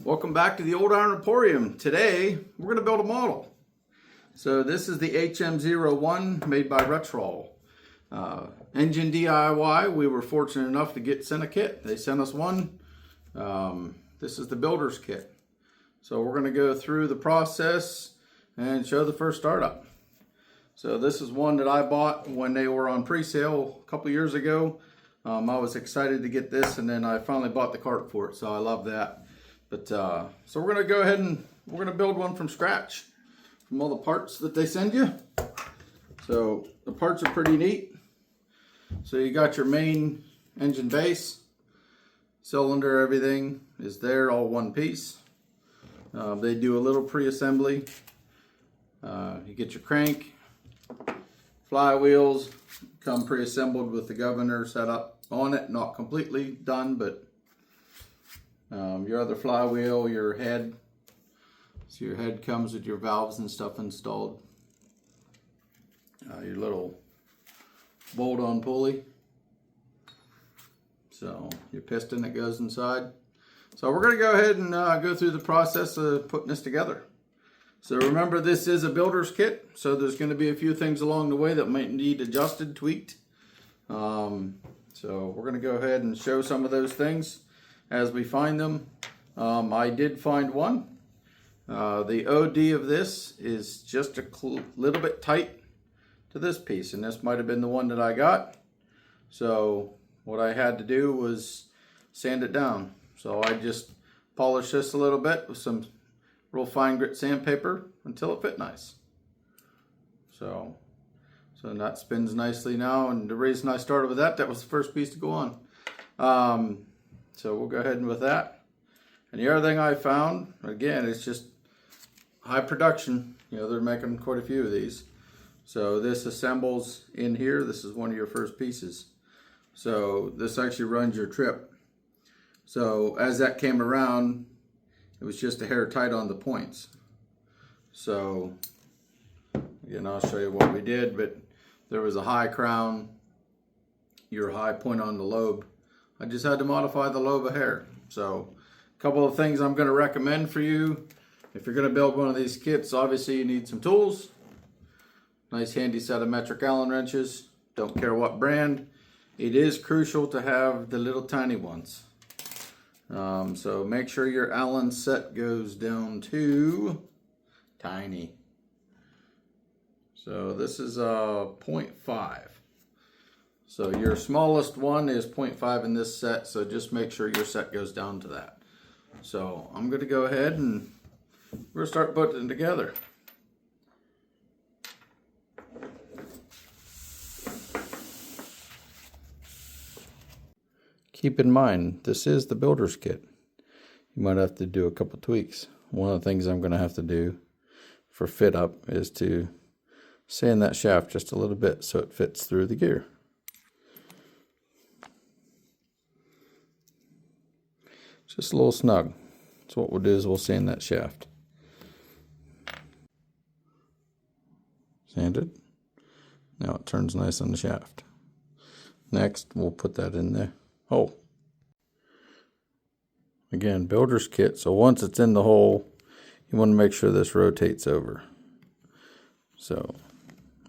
Welcome back to the Old Iron Emporium. Today we're going to build a model. So this is the HM-01 made by Retrol. Engine DIY, we were fortunate enough to get sent a kit. They sent us one. This is the builder's kit. So we're going to go through the process and show the first startup. So this is one that I bought when they were on pre-sale a couple years ago. I was excited to get this, and then I finally bought the cart for it, so I love that. But so we're going to go ahead and we're going to build one from scratch from all the parts that they send you. So the parts are pretty neat. So you got your main engine base, cylinder, everything is there, all one piece. They do a little pre-assembly. You get your crank, flywheels come pre-assembled with the governor set up on it, not completely done, but your other flywheel, your head. So your head comes with your valves and stuff installed. Your little bolt-on pulley. So your piston that goes inside. So we're going to go ahead and go through the process of putting this together. So remember, this is a builder's kit, so there's going to be a few things along the way that might need adjusted, tweaked. So we're going to go ahead and show some of those things as we find them. I did find one. The OD of this is just a little bit tight to this piece, and this might have been the one that I got. So what I had to do was sand it down. So I just polished this a little bit with some real fine grit sandpaper until it fit nice. So that spins nicely now, and the reason I started with that was the first piece to go on. So we'll go ahead and with that. And the other thing I found, again, it's just high production. You know, they're making quite a few of these. So this assembles in here. This is one of your first pieces. So this actually runs your trip. So as that came around, it was just a hair tight on the points. So again, I'll show you what we did, but there was a high crown, your high point on the lobe. I just had to modify the lobe a hair. So a couple of things I'm going to recommend for you. If you're going to build one of these kits, obviously you need some tools. Nice handy set of metric Allen wrenches. Don't care what brand. It is crucial to have the little tiny ones. So make sure your Allen set goes down to tiny. So this is a 0.5. So your smallest one is 0.5 in this set, so just make sure your set goes down to that. So I'm going to go ahead and we're going to start putting it together. Keep in mind, this is the builder's kit. You might have to do a couple tweaks. One of the things I'm going to have to do for fit up is to sand that shaft just a little bit so it fits through the gear. Just a little snug. So what we'll do is we'll sand that shaft. Sanded. Now it turns nice on the shaft. Next, we'll put that in the hole. Again, builder's kit, so once it's in the hole, you want to make sure this rotates over. So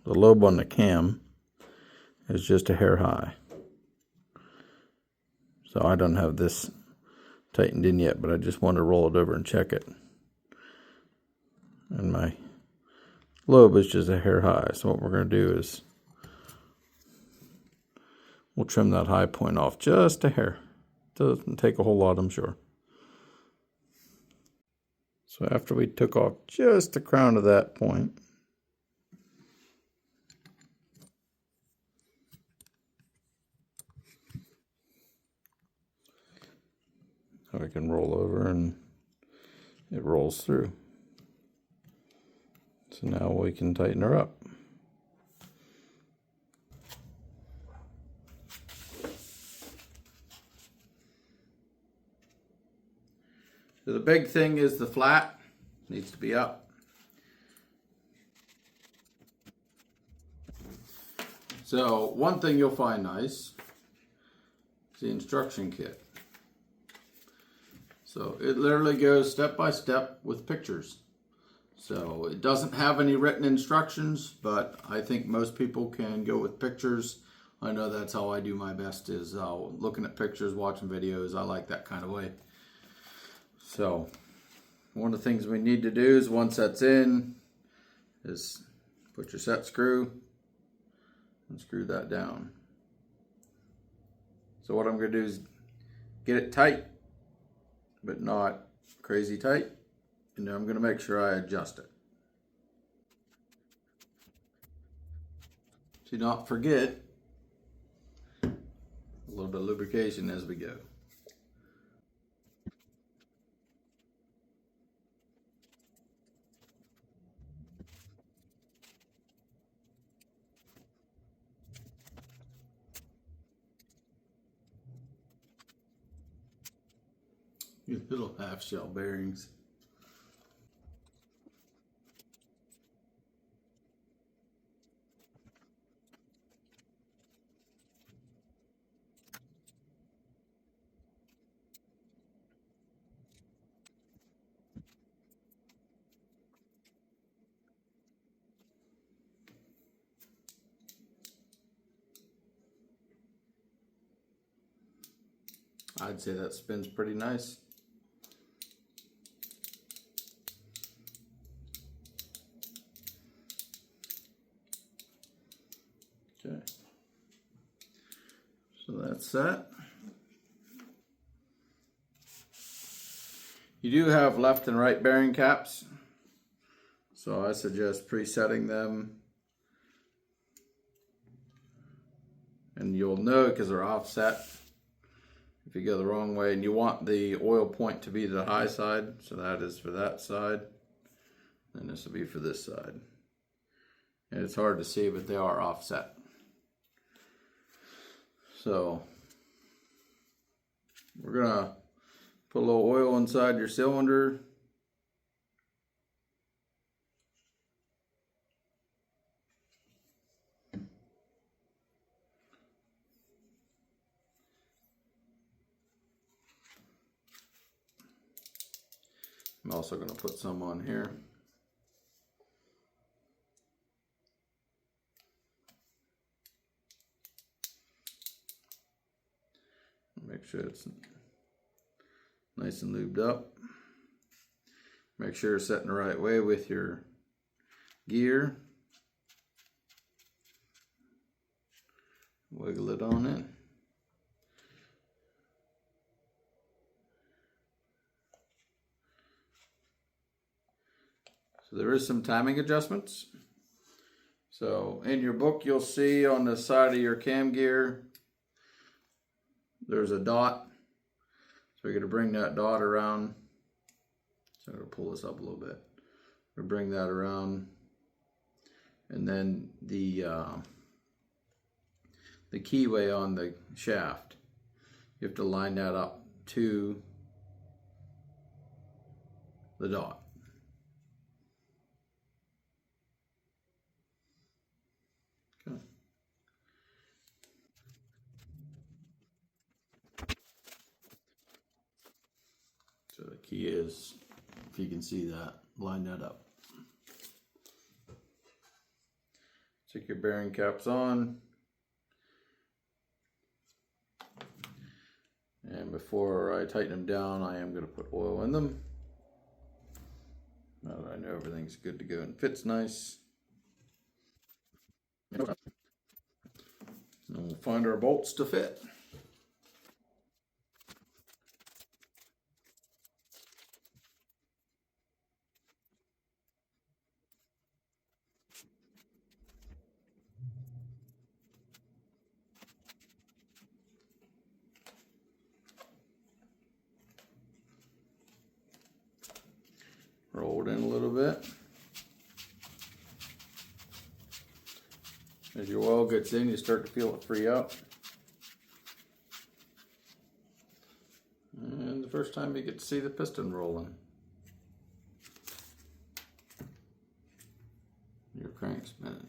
the lobe on the cam is just a hair high. So I don't have this tightened in yet, but I just want to roll it over and check it. And my lobe is just a hair high. So what we're going to do is we'll trim that high point off just a hair. Doesn't take a whole lot, I'm sure. So after we took off just the crown of that point, we can roll over and it rolls through. So now we can tighten her up. So the big thing is the flat needs to be up. So one thing you'll find nice is the instruction kit. So it literally goes step by step with pictures. So it doesn't have any written instructions, but I think most people can go with pictures. I know that's how I do my best, is looking at pictures, watching videos. I like that kind of way. So one of the things we need to do is, once that's in, is put your set screw and screw that down. So what I'm going to do is get it tight, but not crazy tight. And then I'm going to make sure I adjust it. Do not forget a little bit of lubrication as we go. These little half shell bearings. I'd say that spins pretty nice. Okay, so that's that. You do have left and right bearing caps, so I suggest presetting them, and you'll know because they're offset if you go the wrong way. And you want the oil point to be the high side, so that is for that side, and this will be for this side. And it's hard to see, but they are offset. So we're gonna put a little oil inside your cylinder. I'm also going to put some on here. Make sure it's nice and lubed up. Make sure you're setting the right way with your gear. Wiggle it on it. So there is some timing adjustments. So in your book, you'll see on the side of your cam gear, there's a dot. So we're going to bring that dot around. So I'm going to pull this up a little bit. We'll bring that around. And then the keyway on the shaft, you have to line that up to the dot. Okay. So the key is, if you can see that, line that up. Stick your bearing caps on. And before I tighten them down, I am going to put oil in them. Now that I know everything's good to go and fits nice. And we'll find our bolts to fit. Roll it in a little bit. As your oil gets in, you start to feel it free up. And the first time you get to see the piston rolling. Your crank spinning.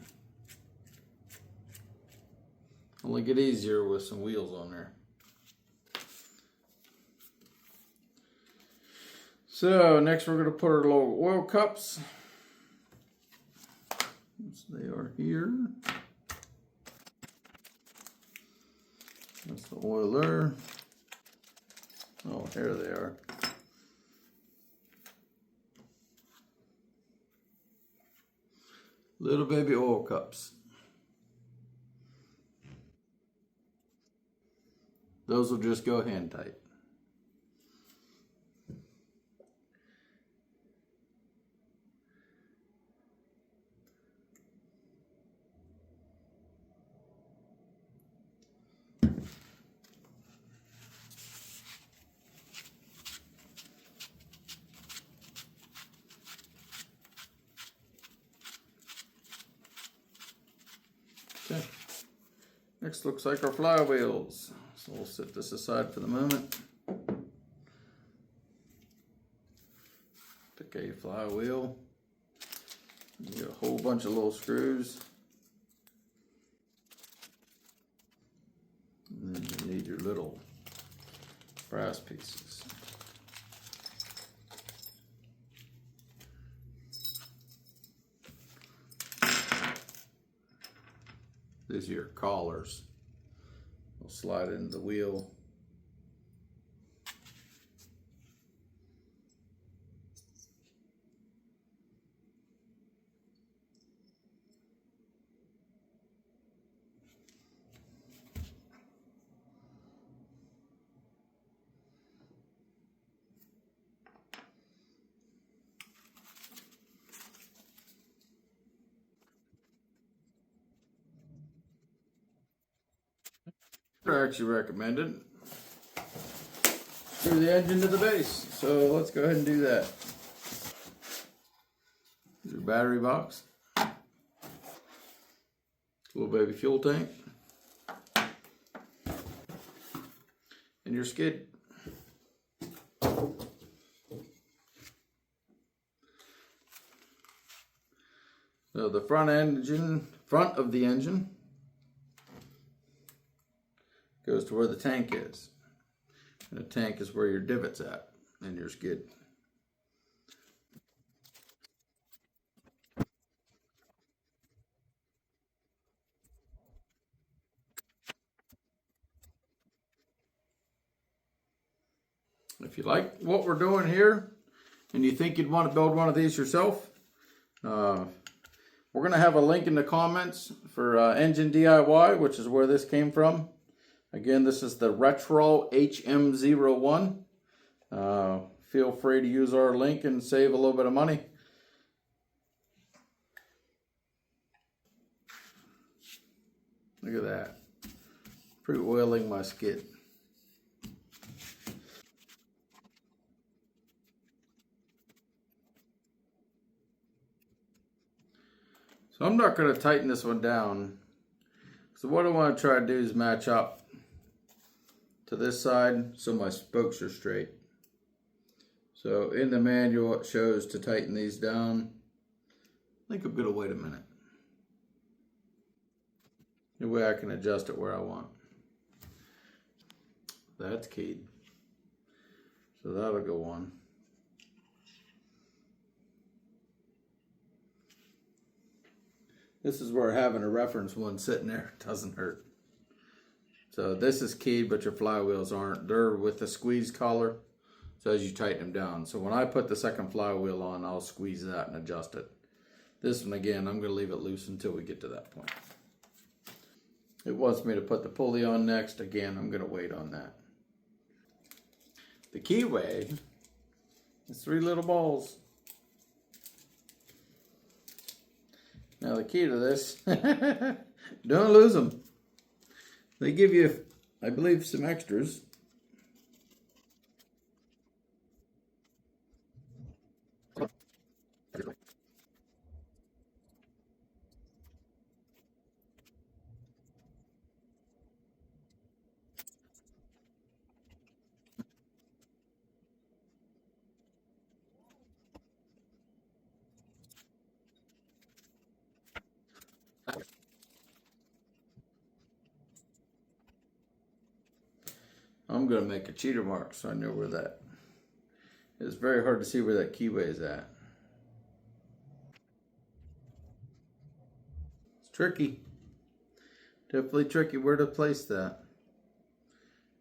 Only get easier with some wheels on there. So next we're going to put our little oil cups. They are here. That's the oiler. Oh, here they are. Little baby oil cups. Those will just go hand tight. Okay. Next looks like our flywheels. So we'll set this aside for the moment. Pick a flywheel. You get a whole bunch of little screws. And then you need your little brass pieces. These are your collars. We'll slide into the wheel. They're actually recommended. Screw the engine to the base. So let's go ahead and do that. Your battery box. Little baby fuel tank. And your skid. So the front of the engine goes to where the tank is. And the tank is where your divot's at and your skid. If you like what we're doing here and you think you'd want to build one of these yourself, we're going to have a link in the comments for Engine DIY, which is where this came from. Again, this is the Retrol HM-01. Feel free to use our link and save a little bit of money. Look at that. Pre-oiling my skid. So I'm not going to tighten this one down. So what I want to try to do is match up to this side so my spokes are straight. So in the manual it shows to tighten these down. I think I'm going to wait a minute. The way I can adjust it where I want. That's keyed. So that'll go on. This is where having a reference one sitting there doesn't hurt. So this is keyed, but your flywheels aren't. They're with the squeeze collar, so as you tighten them down. So when I put the second flywheel on, I'll squeeze that and adjust it. This one, again, I'm going to leave it loose until we get to that point. It wants me to put the pulley on next. Again, I'm going to wait on that. The keyway is 3 little balls. Now the key to this, don't lose them. They give you, I believe, some extras. I'm going to make a cheater mark so I know where that It's very hard to see where that keyway is at. It's tricky. Definitely tricky where to place that.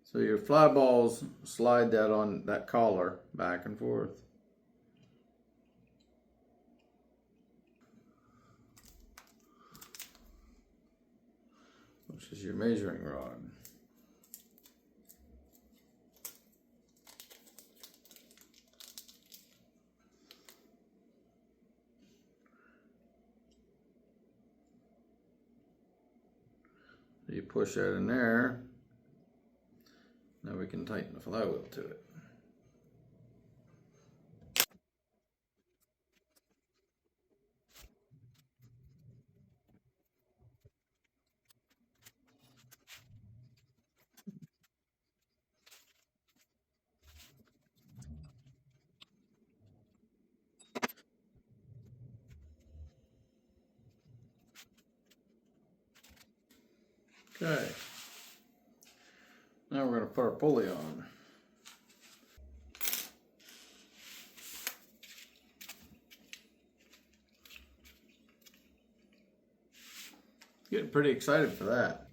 So your fly balls, slide that on that collar back and forth. Which is your measuring rod. You push that in there. Now we can tighten the flywheel to it. Okay. Now we're going to put our pulley on. Getting pretty excited for that.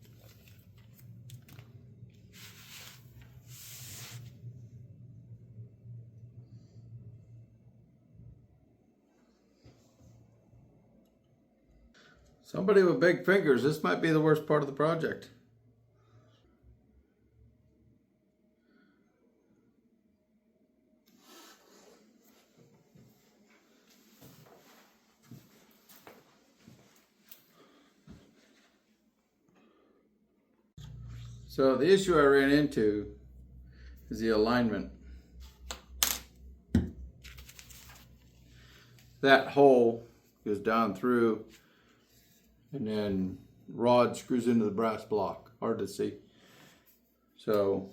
Somebody with big fingers, this might be the worst part of the project. So the issue I ran into is the alignment. That hole goes down through and then rod screws into the brass block. Hard to see. So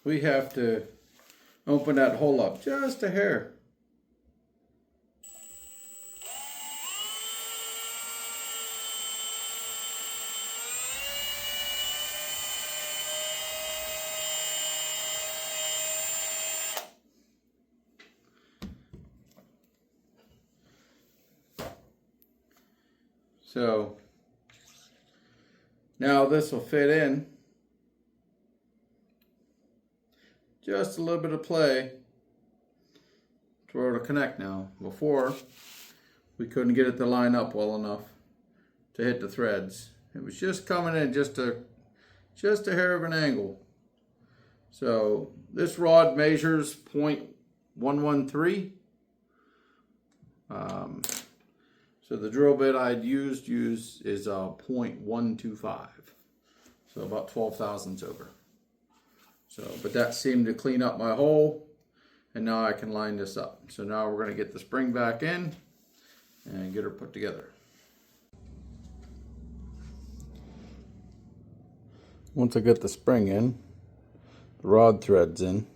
we have to open that hole up just a hair. So now this will fit in. Just a little bit of play for it to connect now. Before, we couldn't get it to line up well enough to hit the threads. It was just coming in just a hair of an angle. So this rod measures 0.113. So the drill bit I'd used is 0.125. So about 12 thousandths over. So, but that seemed to clean up my hole, and now I can line this up. So now we're going to get the spring back in and get her put together. Once I get the spring in, the rod threads in,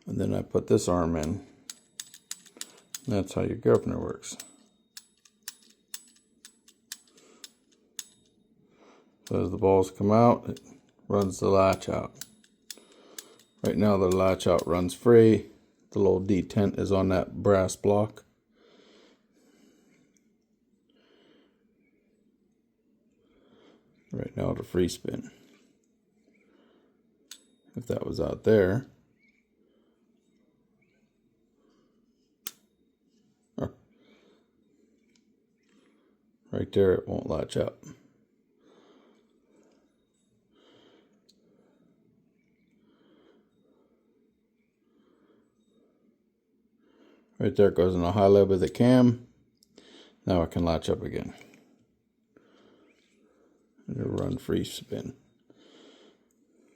and then I put this arm in. That's how your governor works. So as the balls come out, it runs the latch out. Right now the latch out runs free. The little detent is on that brass block. Right now the free spin. If that was out there, right there, it won't latch up. Right there, it goes in the high lobe of the cam. Now it can latch up again. And it'll run free spin.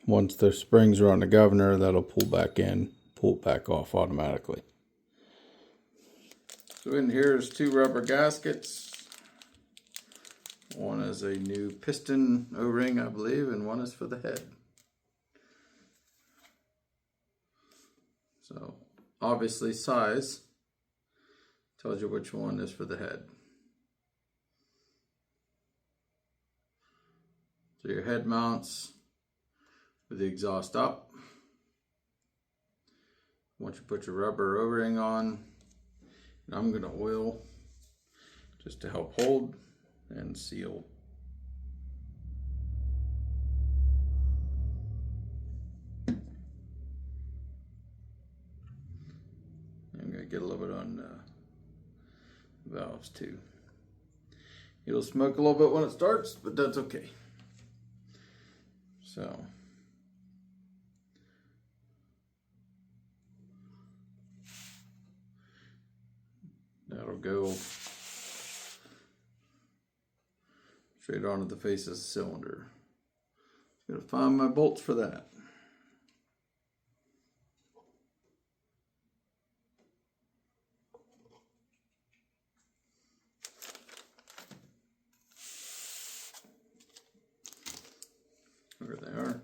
Once the springs are on the governor, that'll pull back in, pull it back off automatically. So in here is 2 rubber gaskets. One is a new piston O-ring, I believe, and one is for the head. So obviously size tells you which one is for the head. So your head mounts with the exhaust up. once you put your rubber O-ring on, and I'm going to oil just to help hold and seal. I'm going to get a little bit on the valves too. It'll smoke a little bit when it starts, but that's okay. So that'll go straight onto the face of the cylinder. Gotta find my bolts for that. There they are.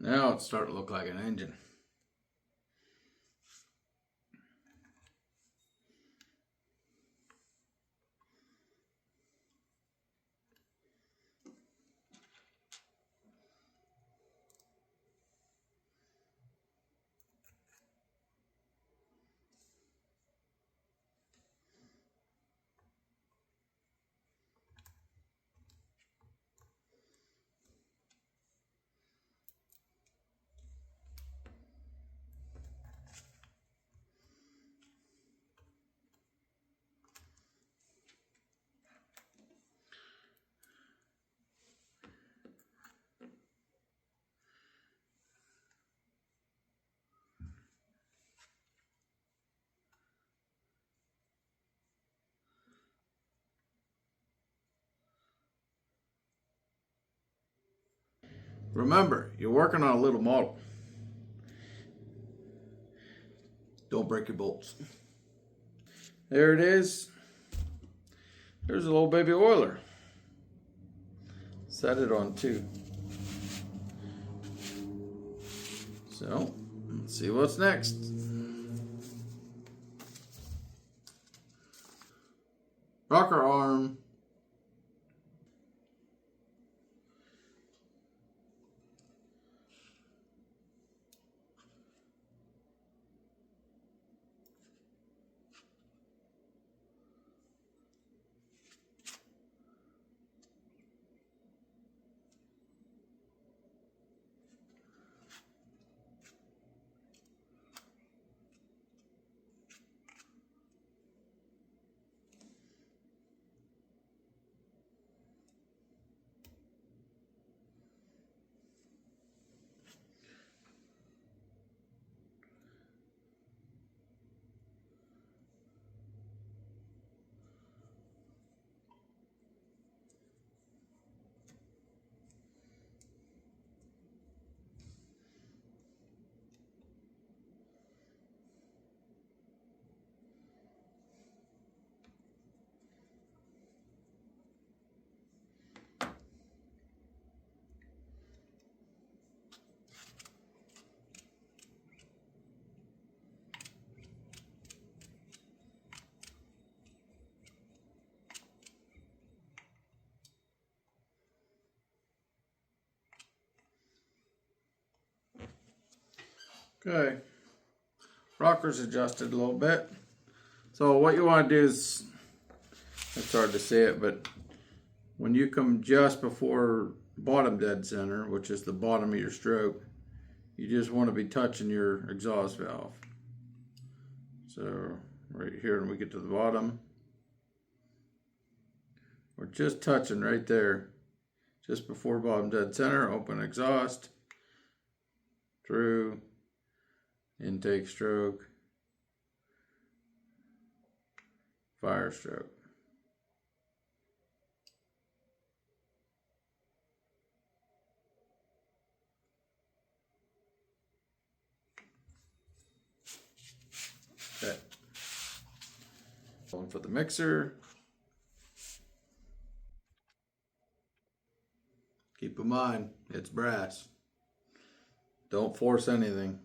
Now it's starting to look like an engine. Remember, you're working on a little model. Don't break your bolts. There it is. There's a little baby oiler. Set it on 2. So, let's see what's next. Rocker arm. Okay, rocker's adjusted a little bit. So what you want to do is, it's hard to say it, but when you come just before bottom dead center, which is the bottom of your stroke, you just want to be touching your exhaust valve. So right here when we get to the bottom, we're just touching right there, just before bottom dead center. Open exhaust, through, intake stroke, fire stroke. One for the mixer. Keep in mind, it's brass. Don't force anything.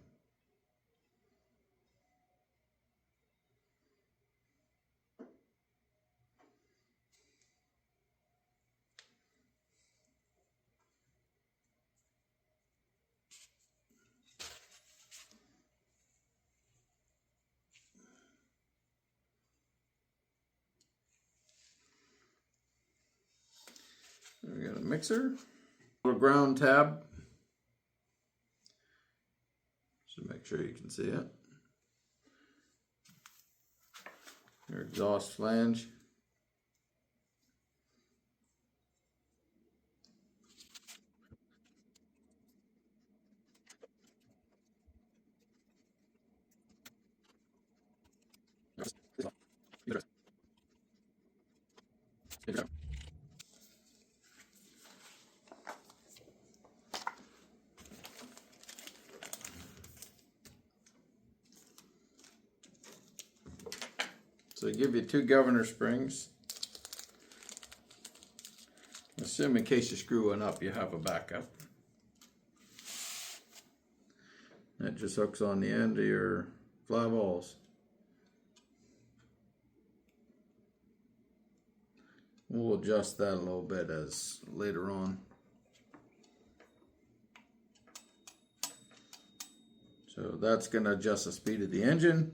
We got a mixer, little ground tab. So make sure you can see it. Your exhaust flange. So they give you 2 governor springs. Assume in case you screw one up, you have a backup. That just hooks on the end of your fly balls. We'll adjust that a little bit as later on. So that's going to adjust the speed of the engine.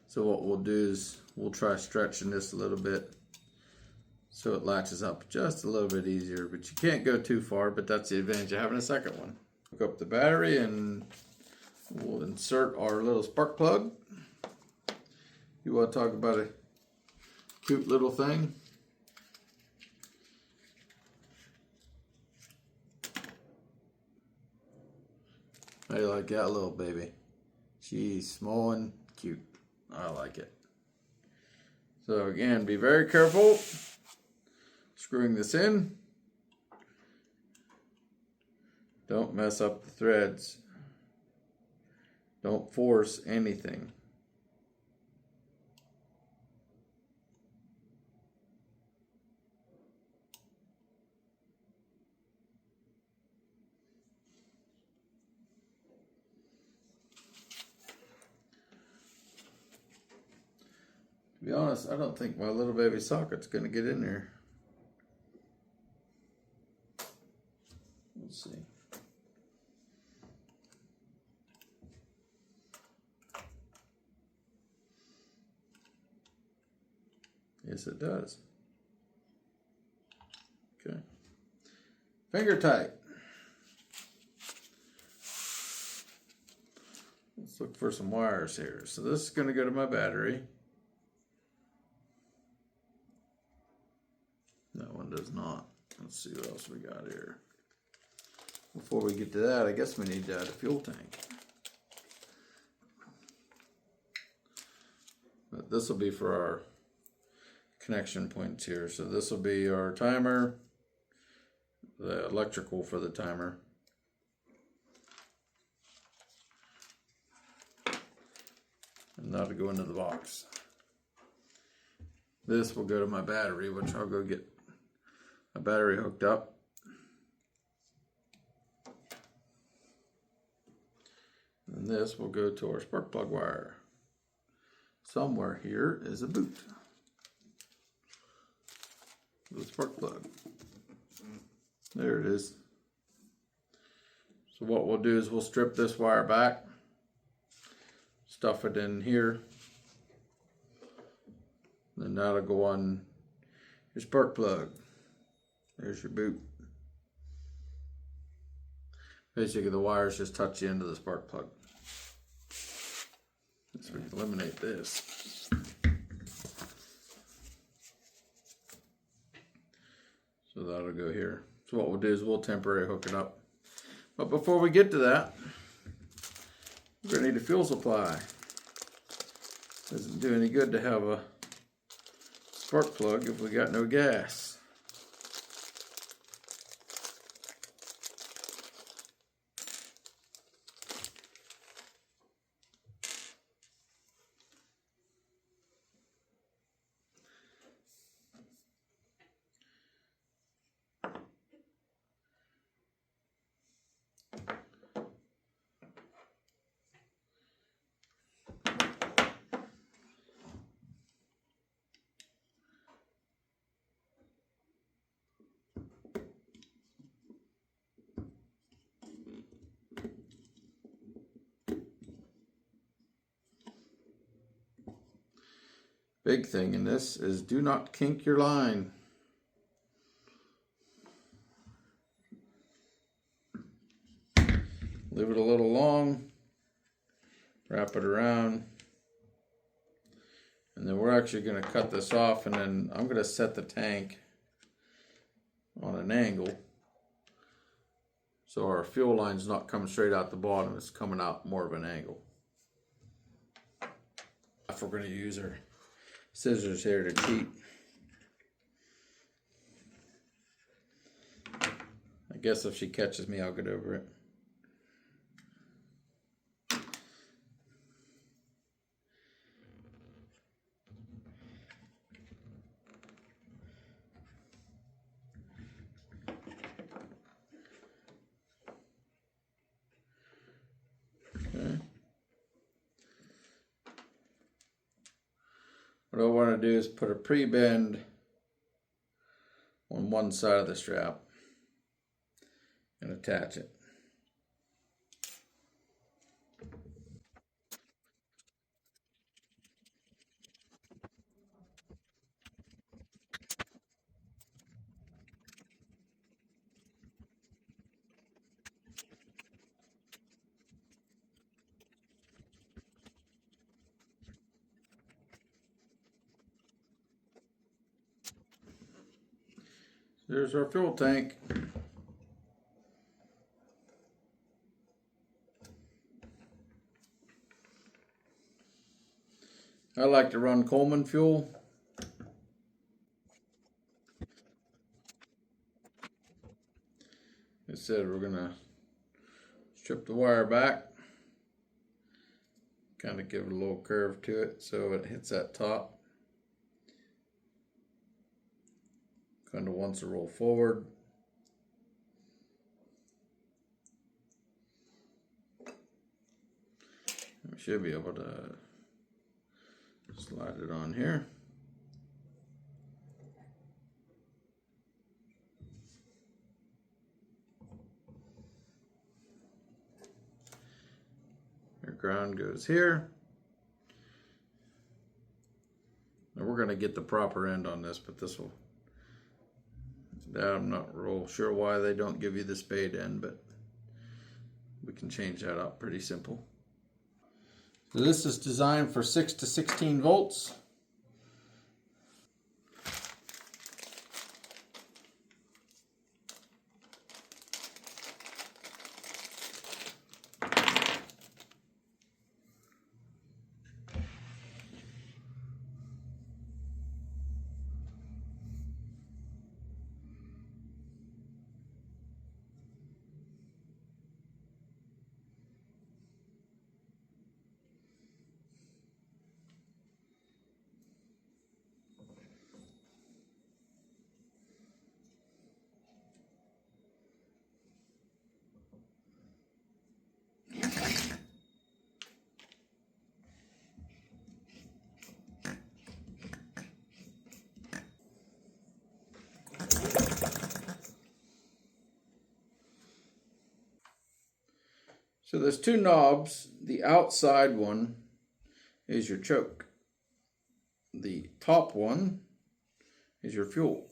So what we'll do is we'll try stretching this a little bit so it latches up just a little bit easier, but you can't go too far, but that's the advantage of having a second one. Hook up the battery and we'll insert our little spark plug. You want to talk about a cute little thing? How do you like that little baby? She's small and cute. I like it. So again, be very careful screwing this in. Don't mess up the threads. Don't force anything. To be honest, I don't think my little baby socket's going to get in there. Let's see. Yes, it does. Okay. Finger tight. Let's look for some wires here. So this is going to go to my battery. That one does not. Let's see what else we got here. Before we get to that, I guess we need to add a fuel tank. But this will be for our connection points here. So this will be our timer, the electrical for the timer. And that'll go into the box. This will go to my battery, which I'll go get a battery hooked up. And this will go to our spark plug wire. Somewhere here is a boot. The spark plug. There it is. So what we'll do is we'll strip this wire back, stuff it in here, then that'll go on your spark plug. There's your boot. Basically the wires just touch the end of the spark plug. So we can eliminate this. So that'll go here. So what we'll do is we'll temporarily hook it up. But before we get to that, we're going to need a fuel supply. Doesn't do any good to have a spark plug if we got no gas. Big thing in this is do not kink your line. Leave it a little long, wrap it around, and then we're actually going to cut this off, and then I'm going to set the tank on an angle so our fuel line's not coming straight out the bottom, it's coming out more of an angle. If we're going to use our scissors here to cheat. I guess if she catches me, I'll get over it. Okay. What I want to do is put a pre-bend on one side of the strap and attach it. There's our fuel tank. I like to run Coleman fuel. Like I said, we're gonna strip the wire back, kind of give it a little curve to it so it hits that top. Kind of wants to roll forward. We should be able to slide it on here. Our ground goes here. Now we're going to get the proper end on this, but this will, I'm not real sure why they don't give you the spade end, but we can change that up pretty simple. So this is designed for 6 to 16 volts. So there's two knobs. The outside one is your choke. The top one is your fuel.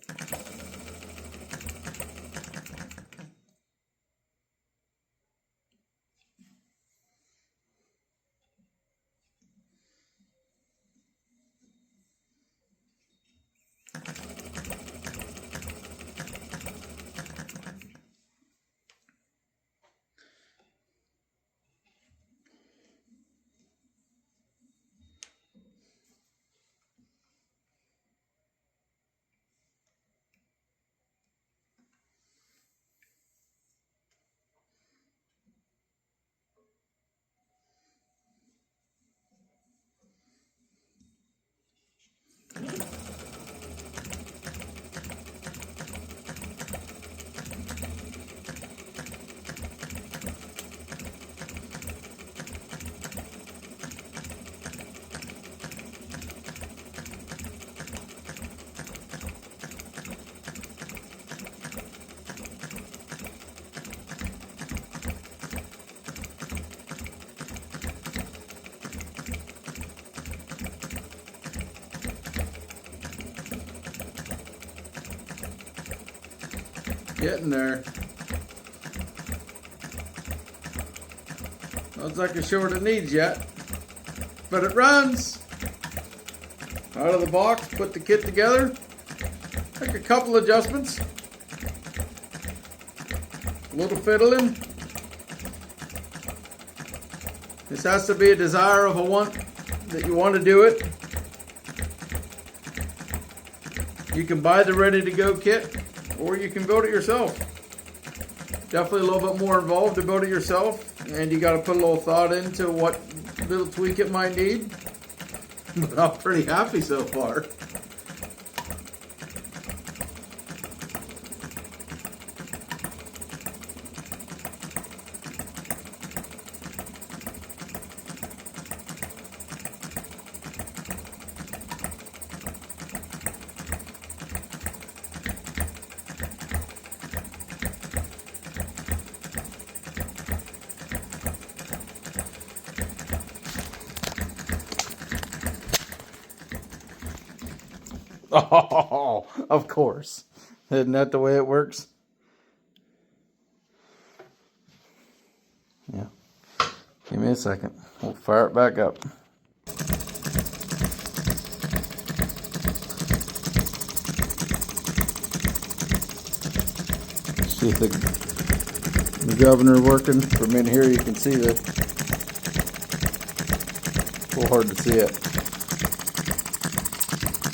Getting there. Looks like it's sure what it needs yet. But it runs. Out of the box, put the kit together. Make a couple adjustments. A little fiddling. This has to be a desire of a want that you want to do it. You can buy the ready-to-go kit, or you can build it yourself. Definitely a little bit more involved to build it yourself, and you got to put a little thought into what little tweak it might need. But I'm pretty happy so far. Oh, of course. Isn't that the way it works? Yeah. Give me a second. We'll fire it back up. See the governor working. From in here you can see the, a little hard to see it.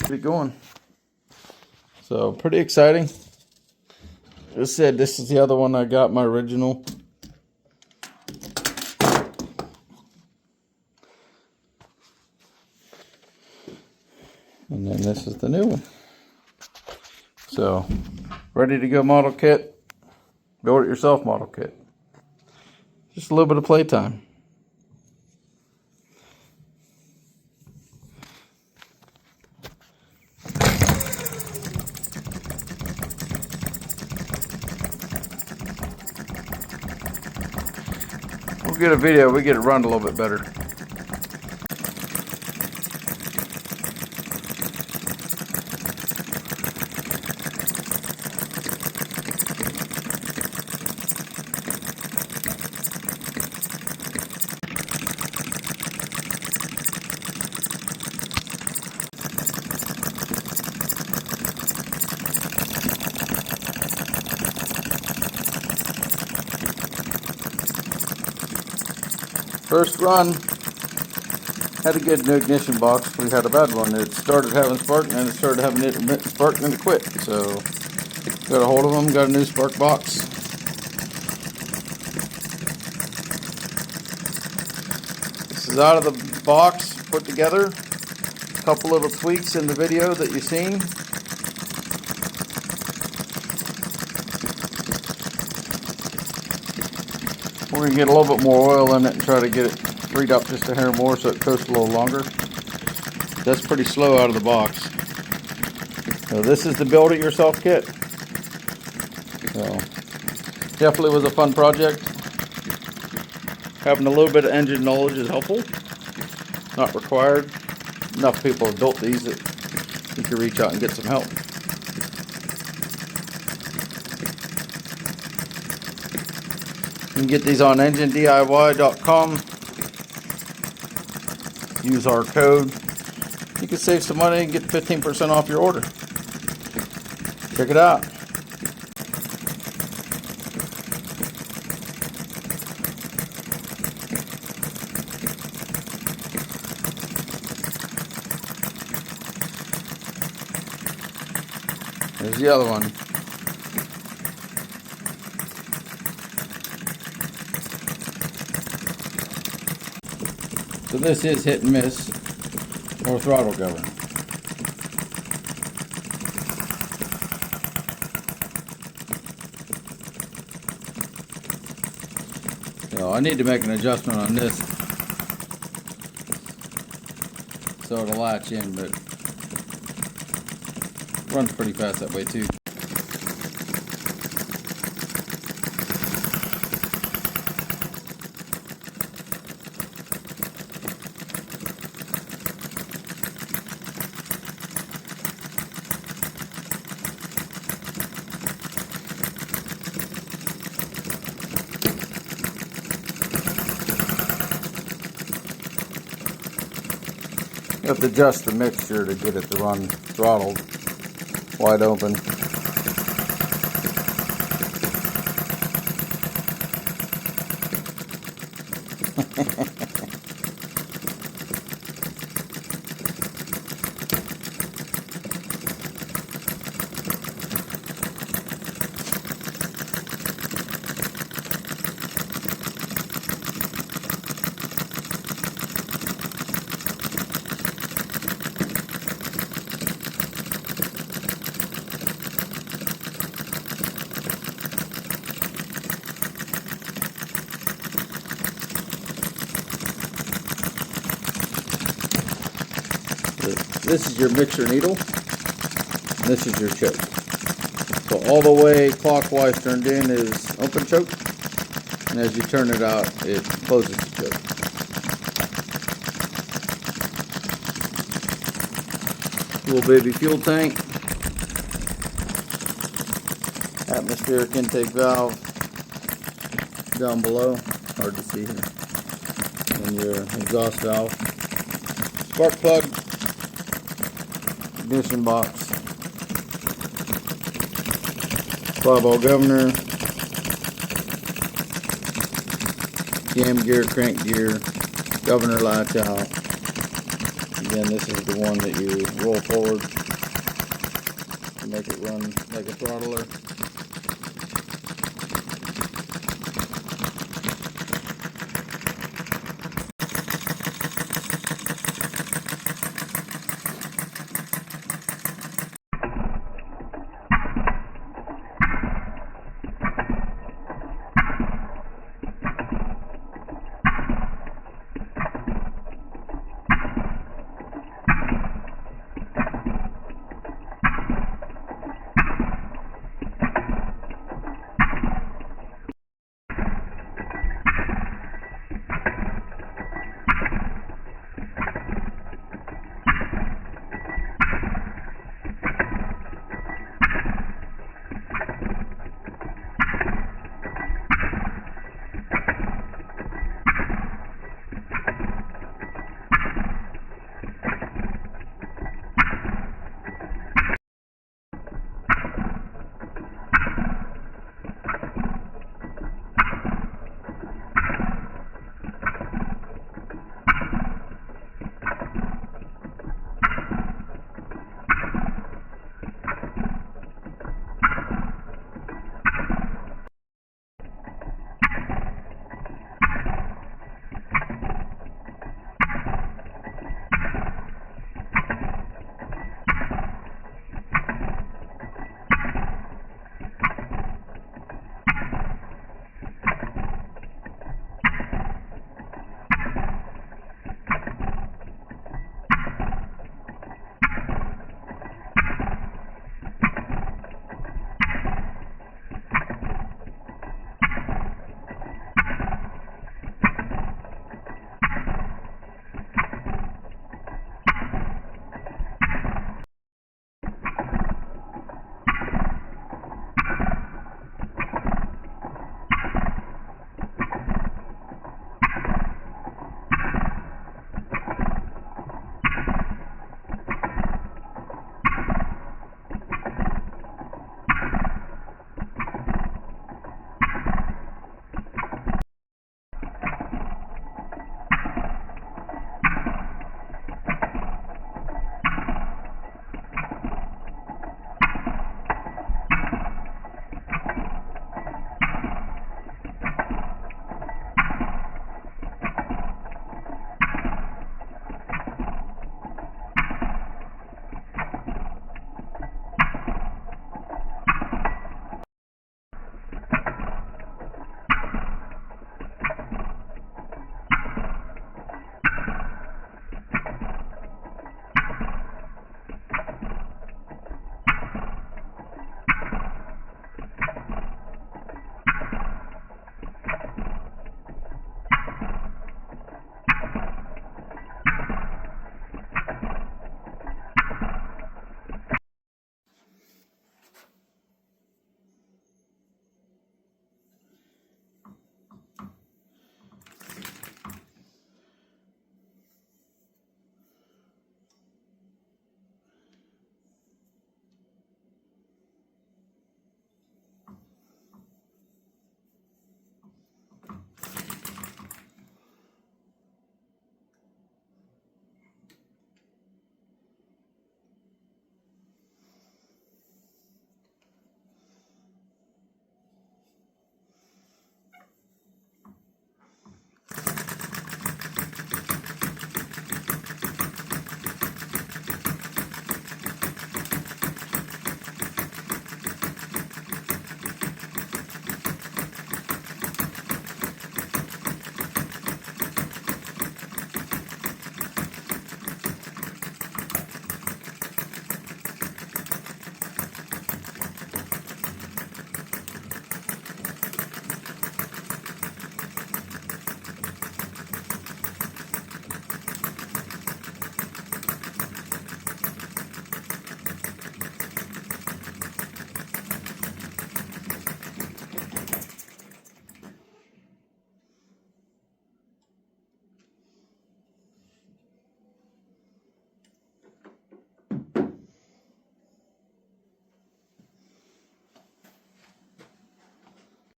Keep going. So pretty exciting. As I said, this is the other one I got, my original. And then this is the new one. So, ready to go model kit. Build it yourself model kit. Just a little bit of playtime. We'll get a video, we get it run a little bit better. First run, had a good new ignition box. We had a bad one. It started having spark, and it started having intermittent spark, and then it quit. So, got a hold of them, got a new spark box. This is out of the box, put together. A couple little tweaks in the video that you've seen. We're going to get a little bit more oil in it and try to get it freed up just a hair more so it coasts a little longer. That's pretty slow out of the box. So this is the build it yourself kit. So definitely was a fun project. Having a little bit of engine knowledge is helpful. Not required. Enough people have built these that you can reach out and get some help. You can get these on enginediy.com. Use our code. You can save some money and get 15% off your order. Check it out. There's the other one. So this is hit and miss, or throttle govern. So I need to make an adjustment on this so it'll latch in, but it runs pretty fast that way too. You have to adjust the mixture to get it to run throttled wide open. This is your mixer needle, and this is your choke. So all the way clockwise turned in is open choke, and as you turn it out, it closes the choke. Little baby fuel tank, atmospheric intake valve down below, hard to see here, and your exhaust valve, spark plug, ignition box, 5-ball governor, jam gear, crank gear, governor latch out. Again, this is the one that you roll forward to make it run like a throttler.